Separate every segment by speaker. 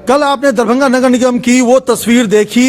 Speaker 1: कल आपने दरभंगा नगर निगम की वो तस्वीर देखी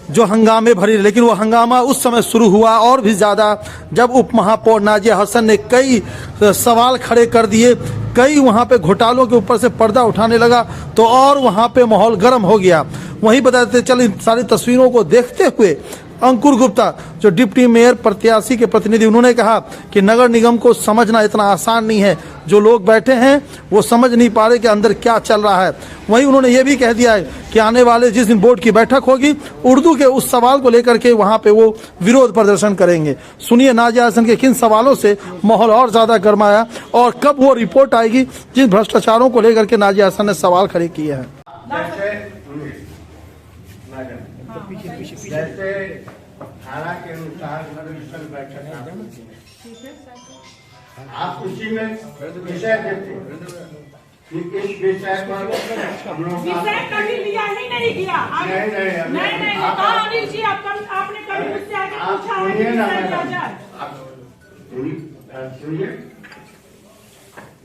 Speaker 1: जो हंगामे भरी, लेकिन वो हंगामा उस समय शुरू हुआ और भी ज़्यादा जब उप महापौर नाजिया हसन ने कई सवाल खड़े कर दिए, कई वहाँ पे घोटालों के ऊपर से पर्दा उठाने लगा तो और वहाँ पे माहौल गर्म हो गया। वहीं बताते चल इन सारी तस्वीरों को देखते हुए अंकुर गुप्ता जो डिप्टी मेयर प्रत्याशी के प्रतिनिधि, उन्होंने कहा कि नगर निगम को समझना इतना आसान नहीं है, जो लोग बैठे हैं वो समझ नहीं पा रहे कि अंदर क्या चल रहा है। वहीं उन्होंने ये भी कह दिया है कि आने वाले जिस दिन बोर्ड की बैठक होगी उर्दू के उस सवाल को लेकर के वहाँ पे वो विरोध प्रदर्शन करेंगे। सुनिए नाजिया हसन के किन सवालों से माहौल और ज्यादा गर्माया और कब वो रिपोर्ट आएगी जिन भ्रष्टाचारों को लेकर के नाजिया हसन ने सवाल खड़े किए हैं।
Speaker 2: जैसे धारा के अनुसार बैठक आप उसी में विषय देते कि इस विषय पर हम लोग
Speaker 3: विषय कभी लिया ही नहीं गया। नहीं अनिल जी आपने कभी मुझसे आगे पूछा है कि
Speaker 2: सुनिए,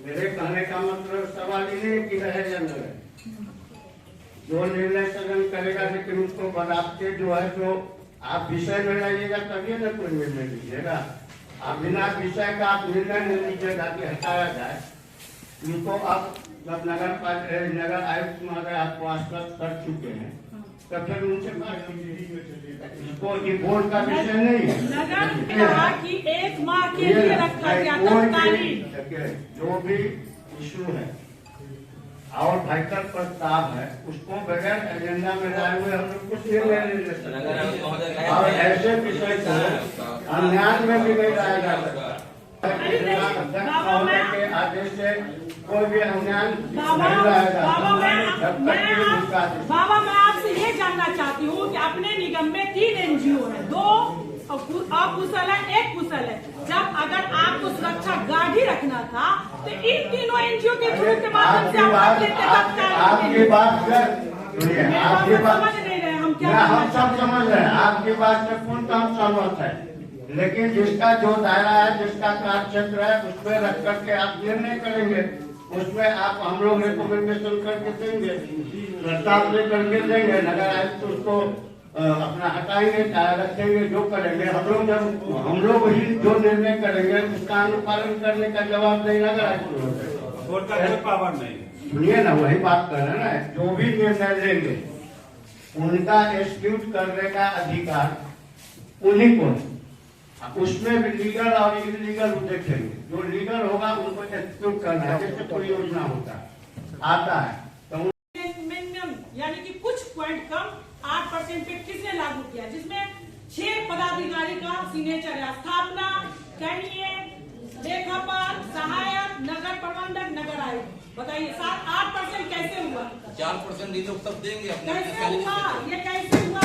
Speaker 2: मेरे कहने का मतलब सवाल ही नहीं कि रहे या न रहे, जो निर्णय सदन करेगा, लेकिन उसको बनाते जो है जो आप विषय में लाइएगा तभी ना कोई निर्णय लीजिएगा। आप बिना विषय का आप निर्णय नहीं लीजिएगा कि हटाया जाए। इनको आप जब नगर आयुक्त महोदय आपको आश्वस्त कर चुके हैं तो फिर उनसे इसको ये बोर्ड का विषय नहीं है।
Speaker 3: कि एक माह के लिए रखा गया
Speaker 2: जो भी इशू है और भयंकर प्रस्ताव है उसको बगैर एजेंडा में लाए हुए हम लोग कुछ निर्णय नहीं ले सकते और ऐसे विषय को अन्याय में भी नहीं लाया जा सकता। के आदेश से कोई भी अन्याय नहीं लाया जा सकता।
Speaker 3: बाबा मैं आपसे ये जानना चाहती हूँ कि अपने निगम में 3 NGO है, 2 अकुशल है, 1 कुशल है। जब अगर आपको सुरक्षा गार्ड ही रखना था तो इन तीनों NGO के थ्रू के माध्यम से
Speaker 2: आपकी बात
Speaker 3: समझ नहीं रहे हम क्या
Speaker 2: हम सब समझ रहे हैं, आपकी बात से पूर्ण हम सहमत है, लेकिन जिसका जो दायरा है, जिसका कार्य क्षेत्र है, उसमें रख करके आप निर्णय करेंगे, उसमें आप हम लोग रिकमेंडेशन करके देंगे, प्रस्ताव लेकर के देंगे, नगर आयुक्त उसको अपना हटाएंगे, चाहे रखेंगे, जो करेंगे हम लोग ही जो निर्णय करेंगे उसका अनुपालन करने का जवाब नहीं नगर आयुक्त पावर नहीं। सुनिए ना, वही बात कर रहे हैं ना, जो भी निर्णय लेंगे उनका एक्सिक्यूट करने का अधिकार उन्हीं को है। उसमें भी लीगल और इलीगल देखेंगे, जो लीगल होगा उनको एक्सिक्यूट करना है। जैसे कोई योजना होता है आता है तो
Speaker 3: यानी कि कुछ पॉइंट कम 8% पे किसने लागू किया, जिसमें 6 पदाधिकारी का सिग्नेचर है। स्थापना, कहिए, लेखापाल, सहायक, नगर प्रबंधक, नगर आयुक्त। बताइए 8% कैसे हुआ?
Speaker 4: 4% ये लोग सब देंगे अपने।
Speaker 3: कैसे हुआ ये, कैसे हुआ?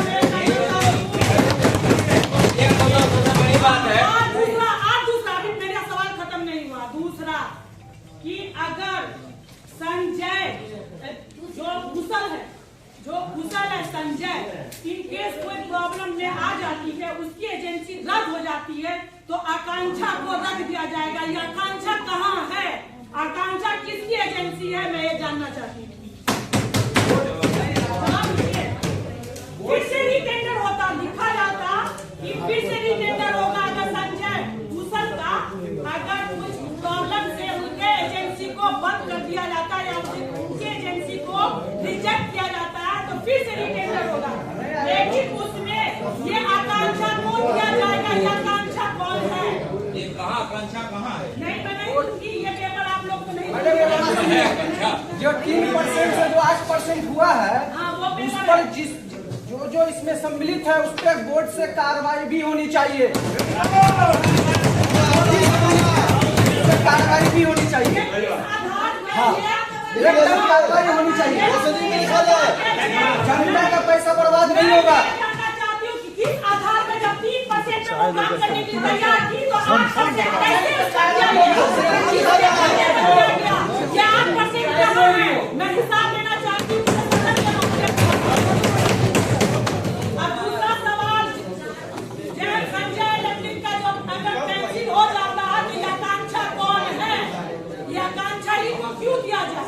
Speaker 3: दूसरा अभी मेरा सवाल खत्म नहीं हुआ। दूसरा कि अगर संजय जो कुशल है संजय, इन केस कोई प्रॉब्लम में आ जाती है, उसकी एजेंसी रद्द हो जाती है तो आकांक्षा को रख दिया जाएगा। ये आकांक्षा कहाँ है? आकांक्षा किसकी एजेंसी है? मैं ये जानना चाहती हूँ। फिर से रीटेंडर होता, लिखा जाता कि फिर से रीटेंडर होगा अगर संजय कुशल का अगर कुछ प्रॉब्लम से उनके एजेंसी को बंद कर दिया जाता है या उनके एजेंसी को रिजेक्ट किया जाता है तो फिर से रीटेंडर होगा। लेकिन उसमें ये आकांक्षा कौन किया जाएगा? ये आकांक्षा कौन है?
Speaker 4: ये कहाँ आकांक्षा कहाँ है?
Speaker 3: नहीं बनाई उनकी, ये पेपर आप लोग को नहीं
Speaker 5: जो 3% से जो 8% हुआ है,
Speaker 3: हाँ, वो
Speaker 5: उस पर जो इसमें सम्मिलित है उस पर बोर्ड से कार्रवाई भी होनी चाहिए। कार्रवाई भी होनी चाहिए। हाँ, एकदम कार्रवाई होनी चाहिए। जनता का पैसा बर्बाद नहीं होगा।
Speaker 3: जानना चाहती हूँ कि किस आधार पर जब 3% पे वो काम करने की तैयार थी तो 8% कैसे उसका किया गया? क्या 8% कहाँ है? मैं हिसाब लेना चाहती हूँ। अब दूसरा सवाल, जब संजय लक्ष्मी का जो अगर कैंसिल हो जाता है तो ये आकांक्षा कौन है? ये आकांक्षा ही को क्यों दिया जाता है?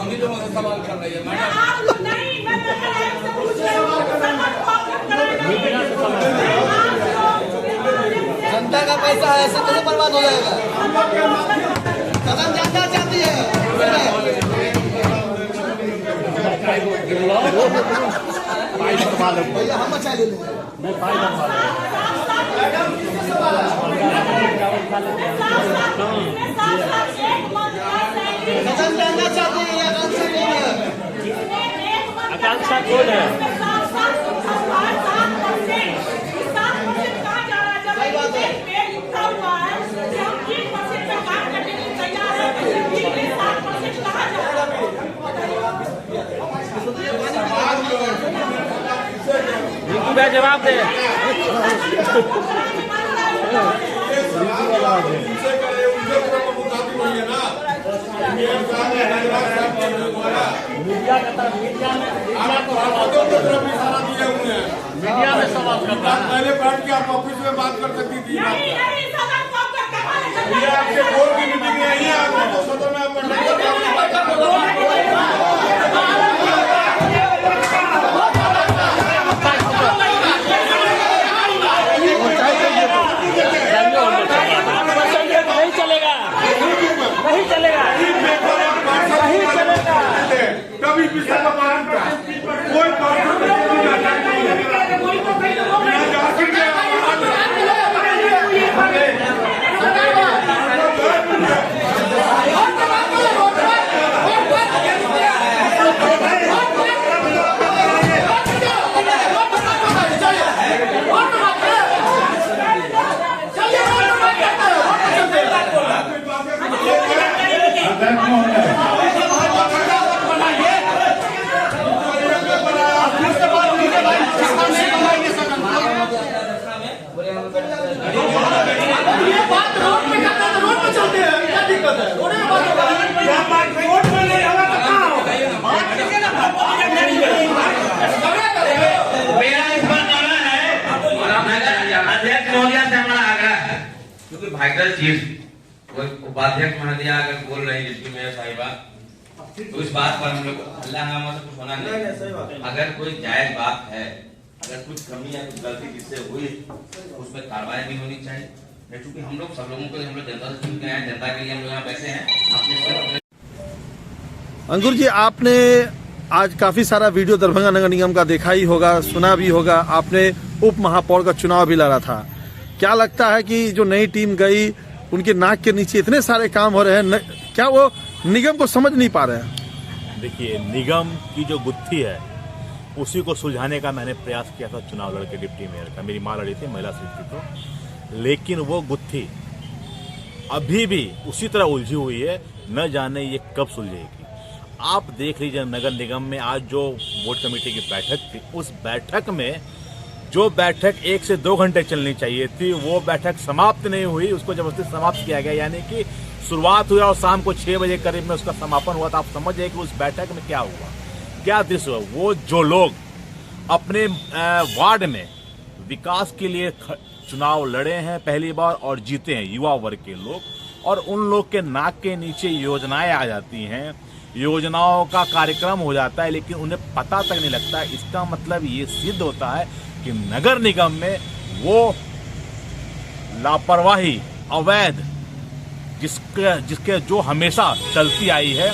Speaker 4: हम ही लोगों से सवाल कर रही है मैडम।
Speaker 3: आप लोग नहीं, मैं से पूछ रही हूँ, सरकार को अवगत कराएंगे।
Speaker 5: जनता का पैसा ऐसे कैसे बर्बाद हो जाएगा? कदम जानना चाहती है भैया, हम अच्छा ले लेंगे। कदम जानना चाहती है
Speaker 3: आकांक्षा कौन है?
Speaker 5: सही बात है।
Speaker 6: जवाब दे। मीडिया में सवाल करना
Speaker 7: पहले बैठ के आप ऑफिस में बात कर सकती थी।
Speaker 3: नहीं नहीं, सदन को आपका कमाल है।
Speaker 7: ये आपके बोर्ड की मीटिंग नहीं है, आपको सदन में आप
Speaker 6: नहीं चलेगा, नहीं चलेगा, नहीं चलेगा।
Speaker 7: कभी पिछले कोई बात
Speaker 8: क्योंकि भाईगल चीज उपाध्यक्ष महोदय अगर बोल रही जिसकी मेयर साहिबा, तो इस बात पर हम लोग हल्ला हंगामा से कुछ होना नहीं। अगर कोई जायज बात है, अगर कुछ कमी या कुछ गलती जिससे हुई, उस पर कार्रवाई भी होनी चाहिए। क्योंकि हम लोग सब लोगों को, हम लोग जनता से चुन के आए, जनता के लिए हम लोग यहाँ बैठे हैं।
Speaker 1: अंकुर जी, आपने आज काफी सारा वीडियो दरभंगा नगर निगम का देखा ही होगा, सुना भी होगा। आपने उप महापौर का चुनाव भी लड़ा था। क्या लगता है कि जो नई टीम गई, उनके नाक के नीचे इतने सारे काम हो रहे हैं, क्या वो निगम को समझ नहीं पा रहे हैं?
Speaker 9: देखिए, निगम की जो गुत्थी है उसी को सुलझाने का मैंने प्रयास किया था चुनाव लड़के डिप्टी मेयर का। मेरी मां लड़ी थी महिला सीट थी तो, लेकिन वो गुत्थी अभी भी उसी तरह उलझी हुई है, न जाने ये कब सुलझेगी। आप देख लीजिए, नगर निगम में आज जो बोर्ड कमेटी की बैठक थी, उस बैठक में जो बैठक 1 से 2 घंटे चलनी चाहिए थी, वो बैठक समाप्त नहीं हुई, उसको जबरदस्ती समाप्त किया गया। यानी कि शुरुआत हुआ और शाम को 6 बजे करीब में उसका समापन हुआ था। आप समझिए कि उस बैठक में क्या हुआ, क्या दृश्य हुआ। वो जो लोग अपने वार्ड में विकास के लिए चुनाव लड़े हैं पहली बार और जीते हैं, युवा वर्ग के लोग, और उन लोग के नाक के नीचे योजनाएं आ जाती हैं, योजनाओं का कार्यक्रम हो जाता है, लेकिन उन्हें पता तक नहीं लगता। इसका मतलब ये सिद्ध होता है कि नगर निगम में वो लापरवाही, अवैध जिसके जो हमेशा चलती आई है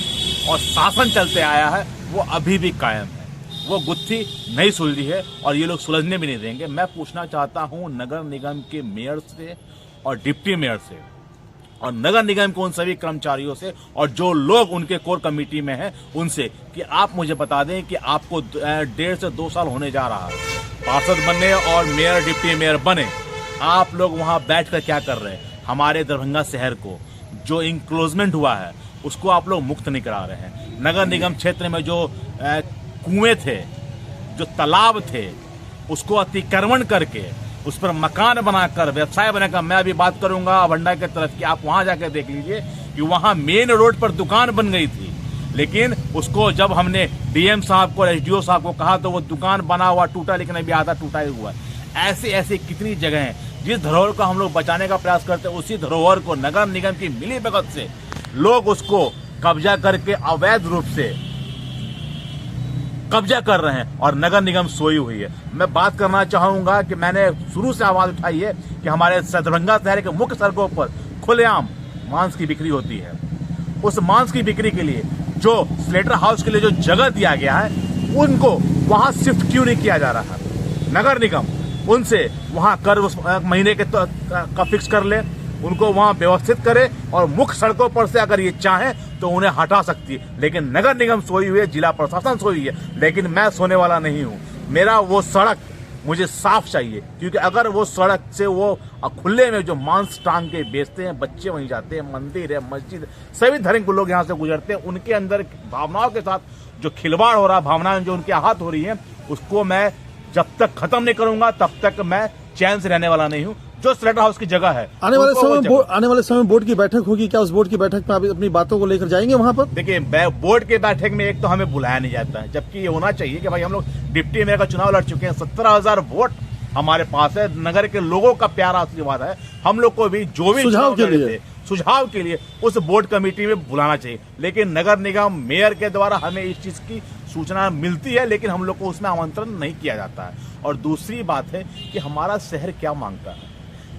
Speaker 9: और शासन चलते आया है, वो अभी भी कायम है। वो गुत्थी नहीं सुलझी है और ये लोग सुलझने भी नहीं देंगे। मैं पूछना चाहता हूं नगर निगम के मेयर से और डिप्टी मेयर से और नगर निगम के उन सभी कर्मचारियों से और जो लोग उनके कोर कमेटी में हैं उनसे कि आप मुझे बता दें कि आपको 1.5 से 2 साल होने जा रहा है पार्षद बनने और मेयर डिप्टी मेयर बने, आप लोग वहां बैठकर क्या कर रहे हैं? हमारे दरभंगा शहर को जो इंक्लोजमेंट हुआ है उसको आप लोग मुक्त नहीं करा रहे हैं। नगर निगम क्षेत्र में जो कुएं थे, जो तालाब थे, उसको अतिक्रमण करके उस पर मकान बनाकर व्यवसाय बनाकर, मैं अभी बात करूंगा भंडा की तरफ की, आप वहां जाकर देख लीजिए कि वहां मेन रोड पर दुकान बन गई थी, लेकिन उसको जब हमने डीएम साहब को, एसडीओ साहब को कहा तो वो दुकान बना हुआ टूटा, लेकिन अभी आधा टूटा ही हुआ है। ऐसी ऐसी कितनी जगह हैं जिस धरोहर को हम लोग बचाने का प्रयास करते हैं, उसी धरोहर को नगर निगम की मिलीभगत से लोग उसको कब्जा करके अवैध रूप से कब्जा कर रहे हैं और नगर निगम सोई हुई है। मैं बात करना चाहूंगा कि मैंने शुरू से आवाज उठाई है कि हमारे दरभंगा शहर के मुख्य सड़कों पर खुलेआम मांस की बिक्री होती है। उस मांस की बिक्री के लिए जो स्लेटर हाउस के लिए जो जगह दिया गया है, उनको वहां शिफ्ट क्यों नहीं किया जा रहा है? नगर निगम उनसे वहां कर उस महीने के का फिक्स कर ले, उनको वहां व्यवस्थित करे और मुख्य सड़कों पर से अगर ये चाहे तो उन्हें हटा सकती है। लेकिन नगर निगम सोई हुई है, जिला प्रशासन सोई हुई है, लेकिन मैं सोने वाला नहीं हूं। मेरा वो सड़क मुझे साफ चाहिए, क्योंकि अगर वो सड़क से वो खुले में जो मांस टांग के बेचते हैं, बच्चे वहीं जाते हैं, मंदिर है, मस्जिद है, सभी धर्म के लोग यहाँ से गुजरते हैं, उनके अंदर भावनाओं के साथ जो खिलवाड़ हो रहा है, भावनाएं जो उनके आहत हो रही है, उसको मैं जब तक खत्म नहीं करूंगा तब तक मैं चैन से रहने वाला नहीं हूं। जो स्लेटर हाउस की जगह है,
Speaker 1: आने वाले समय बोर्ड की बैठक होगी, क्या उस बोर्ड की बैठक में आप अपनी बातों को लेकर जाएंगे वहां पर? देखिए,
Speaker 9: बोर्ड के बैठक में एक तो हमें बुलाया नहीं जाता है, जबकि ये होना चाहिए कि भाई हम लोग डिप्टी मेयर का चुनाव लड़ चुके हैं, 17,000 वोट हमारे पास है, नगर के लोगों का प्यारा आशीर्वाद है, हम लोग को भी जो भी सुझाव के लिए उस बोर्ड कमेटी में बुलाना चाहिए। लेकिन नगर निगम मेयर के द्वारा हमें इस चीज की सूचना मिलती है, लेकिन हम लोग को उसमें आमंत्रण नहीं किया जाता है। और दूसरी बात है कि हमारा शहर क्या मांगता है,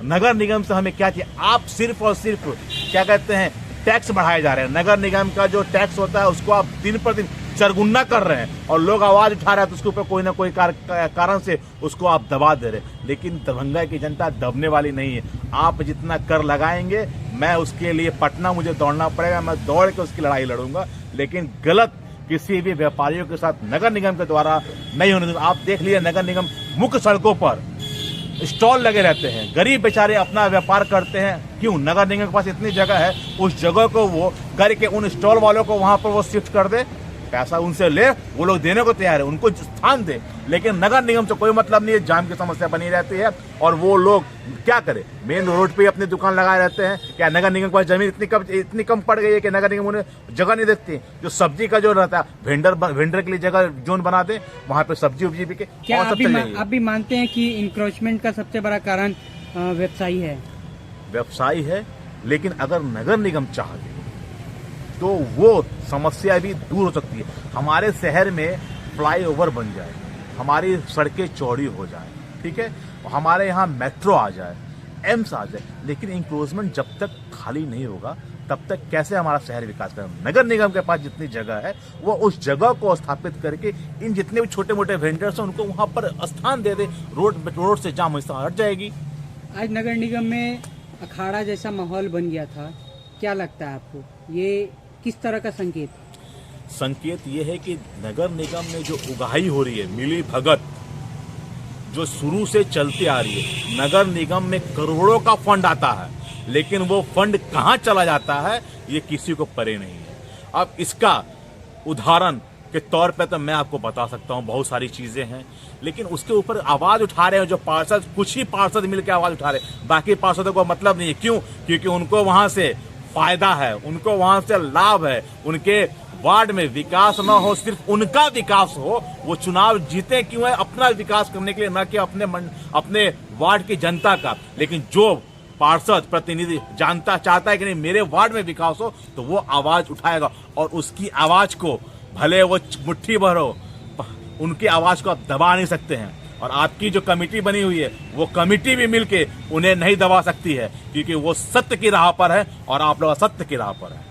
Speaker 9: नगर निगम से हमें क्या चाहिए? आप सिर्फ और सिर्फ क्या कहते हैं, टैक्स बढ़ाए जा रहे हैं। नगर निगम का जो टैक्स होता है उसको आप दिन पर दिन चरगुना कर रहे हैं और लोग आवाज उठा रहे हैं तो उसके ऊपर कोई ना कोई कारण से उसको आप दबा दे रहे हैं। लेकिन दरभंगा की जनता दबने वाली नहीं है। आप जितना कर लगाएंगे, मैं उसके लिए पटना मुझे दौड़ना पड़ेगा, मैं दौड़ के उसकी लड़ाई लड़ूंगा, लेकिन गलत किसी भी व्यापारियों के साथ नगर निगम के द्वारा नहीं होने दूंगा। आप देख लीजिए, नगर निगम मुख्य सड़कों पर स्टॉल लगे रहते हैं, गरीब बेचारे अपना व्यापार करते हैं। क्यों? नगर निगम के पास इतनी जगह है, उस जगह को वो करके उन स्टॉल वालों को वहां पर वो शिफ्ट कर दे, पैसा उनसे ले, वो लोग देने को तैयार है, उनको स्थान दे। लेकिन नगर निगम से कोई मतलब नहीं है, जाम की समस्या बनी रहती है और वो लोग क्या करे, मेन रोड पे अपनी दुकान लगाए रहते हैं। क्या नगर निगम के पास जमीन इतनी कम पड़ गई है कि नगर निगम उन्हें जगह नहीं देती? जो सब्जी का जो रहता है, वेंडर के लिए जगह जोन बना दे, वहां पे सब्जी उब्जी बिके।
Speaker 10: क्या आप भी मानते हैं कि इंक्रोचमेंट का सबसे बड़ा कारण व्यवसायी है?
Speaker 9: व्यवसायी है, लेकिन अगर नगर निगम चाहे तो वो समस्या भी दूर हो सकती है। हमारे शहर में फ्लाईओवर बन जाए, हमारी सड़कें चौड़ी हो जाए, ठीक है, हमारे यहाँ मेट्रो आ जाए, एम्स आ जाए, लेकिन इंक्रोचमेंट जब तक खाली नहीं होगा तब तक कैसे हमारा शहर विकास करेगा? नगर निगम के पास जितनी जगह है वो उस जगह को स्थापित करके इन जितने भी छोटे मोटे वेंडर्स हैं उनको वहां पर स्थान दे दे, रोड से जाम हट जाएगी।
Speaker 10: आज नगर निगम में अखाड़ा जैसा माहौल बन गया था, क्या लगता है आपको, ये किस तरह का संकेत ये है कि नगर निगम में जो उगाही हो रही है, मिली भगत जो शुरू से चलती आ रही है, नगर निगम में करोड़ों का फंड आता है, लेकिन वो फंड कहां चला जाता है ये किसी को परे नहीं है। अब इसका उदाहरण के तौर पे तो मैं आपको बता सकता हूं, बहुत सारी चीजें हैं, लेकिन उसके ऊपर आवाज उठा रहे हैं जो पार्षद, कुछ ही पार्षद मिलकर आवाज उठा रहे हैं, बाकी पार्षदों को मतलब नहीं है। क्यों? क्योंकि उनको वहां से फायदा है, उनको वहां से लाभ है, उनके वार्ड में विकास न हो, सिर्फ उनका विकास हो। वो चुनाव जीते क्यों है? अपना विकास करने के लिए, न कि अपने वार्ड की जनता का। लेकिन जो पार्षद प्रतिनिधि जानता चाहता है कि नहीं मेरे वार्ड में विकास हो, तो वो आवाज उठाएगा और उसकी आवाज को भले वो मुट्ठी भर हो, उनकी आवाज को आप दबा नहीं सकते हैं। और आपकी जो कमेटी बनी हुई है वो कमेटी भी मिलके उन्हें नहीं दबा सकती है, क्योंकि वो सत्य की राह पर है और आप लोग असत्य की राह पर है।